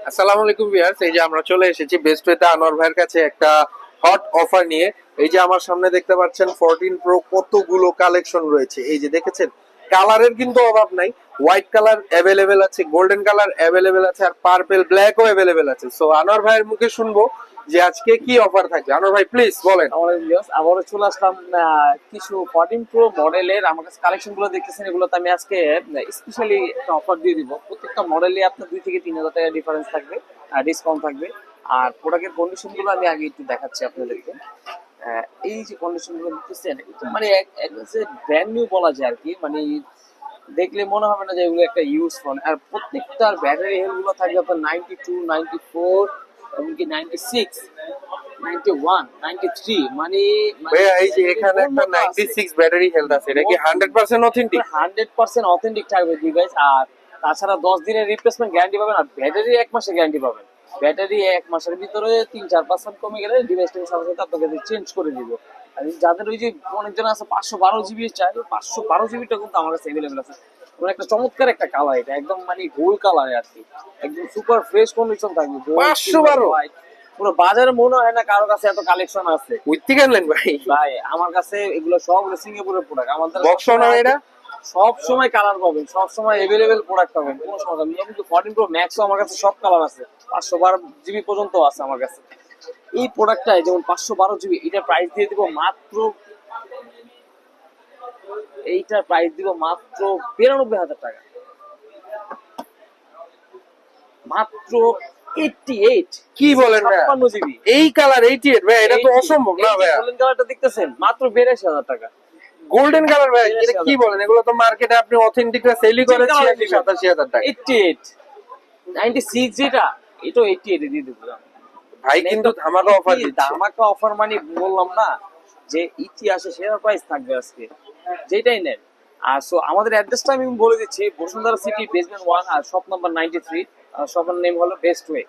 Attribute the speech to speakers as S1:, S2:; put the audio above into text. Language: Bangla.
S1: আসসালামু আলাইকুম ভিউয়ার্স, এই যে আমরা চলে এসেছি বেস্ট ওয়েতে আনোয়ার ভাইয়ের কাছে একটা হট অফার নিয়ে। এই যে আমার সামনে দেখতে পাচ্ছেন 14 প্রো কতগুলো কালেকশন রয়েছে। এই যে দেখেছেন, কালারের কিন্তু অভাব নাই। হোয়াইট কালার অ্যাভেলেবেল আছে, গোল্ডেন কালার অ্যাভেলেবেল আছে, আর পার্পল ব্ল্যাকও অ্যাভেলেবেল আছে। সো আনোয়ার ভাইয়ের মুখে শুনবো যে আজকে কি অফার থাকবে। আনোয়ার ভাই প্লিজ বলেন।
S2: আমাদের ভিউয়ার্স আবারও চলে আসলাম কিছু 14 প্রো মডেলের আমার কাছে কালেকশন গুলো দেখতেছেন, এগুলোতে আমি আজকে স্পেশালি একটা অফার দিয়ে দিব। প্রত্যেকটা মডেলে আপনার 2 থেকে 3 হাজার টাকা ডিফারেন্স থাকবে, ডিসকাউন্ট থাকবে। আর প্রোডাক্টের কন্ডিশন গুলো আমি আগে একটু দেখাচ্ছি আপনাদেরকে। এই যে কন্ডিশন গুলো দেখতেছেন, এটা মানে ব্র্যান্ড নিউ বলা যায় আর কি। মানে দেখলে মনে হবে না যে এগুলো একটা ইউজ ফোন। আর প্রত্যেকটার ব্যাটারি হেলথ গুলো থাকবে আপনার 92, 94, এমনকি 96, 91, 93। মানে
S1: ভাইয়া এই যে এখানে একটা 96 ব্যাটারি হেলথ আছে, এটা কি 100% অথেন্টিক?
S2: 100% অথেন্টিক থাকবে ডিভাইস। আর তাছাড়া 10 দিনের রিপ্লেসমেন্ট গ্যারান্টি পাবেন, আর ব্যাটারি 1 মাসের গ্যারান্টি পাবেন। ব্যাটারি 1 মাসের ভিতরে 3-4% কমে গেলে ডিভাইসটা সাথে সাথে আপনাকে চেঞ্জ করে দিব। আর যাদের ওই যে অনেকজন আছে 512 জিবি চাই, 512 জিবিটা কিন্তু আমার কাছে অ্যাভেলেবেল আছে। মানে একটা চমৎকার একটা কালার, এটা একদম মানে গোল্ড কালার আর কি। একদম সুপার ফ্রেশ কন্ডিশন থাকবে।
S1: 512?
S2: পুরো বাজারে মনে হয় না কারো কাছে এত কালেকশন আছে।
S1: কই থেকে আনলেন ভাই?
S2: ভাই আমার কাছে এগুলো সব হলো সিঙ্গাপুরের প্রোডাক্ট। আমাদের
S1: বক্স না এটা?
S2: সব সময় কালার পাবেন, সব সময় এভেলেবেল প্রোডাক্ট পাবেন, কোনো সমস্যা নেই। কিন্তু 14 প্রো ম্যাক্সও আমার কাছে সব কালার আছে, 512 জিবি পর্যন্ত আছে আমার কাছে। এই প্রোডাক্টটাই যেমন 512 জিবি, এটার প্রাইস দিয়ে দিব মাত্র, এইটার প্রাইস দিব মাত্র 92,000 টাকা। মাত্র 88।
S1: কি বলেন ভাইয়া?
S2: 56 জিবি
S1: এই কালার 88 ভাই, এটা তো অসম্ভব না ভাইয়া।
S2: গোল্ডেন কালারটা দেখতেছেন মাত্র 82,000 টাকা।
S1: গোল্ডেন কালার ভাই, এটা কি বলেন? এগুলো তো মার্কেটে আপনি অথেন্টিকটা সেলই করে 86-87 টাকা।
S2: 88, 96 যেটা, এটাও 88 দিয়ে দেবো।
S1: ভাই কিন্তু ধামাকা অফার দিচ্ছে।
S2: ধামাকা অফার মানে বললাম না যে ইতিহাসে সেরা প্রাইস থাকবে আজকে, যেটাই নেন। আর সো আমাদের অ্যাড্রেসটা আমি বলে দিচ্ছি, বসুন্ধরা সিটি বেসমেন্ট 1 আর শপ নাম্বার 93। শপের নেম হলো বেস্ট ওয়ে।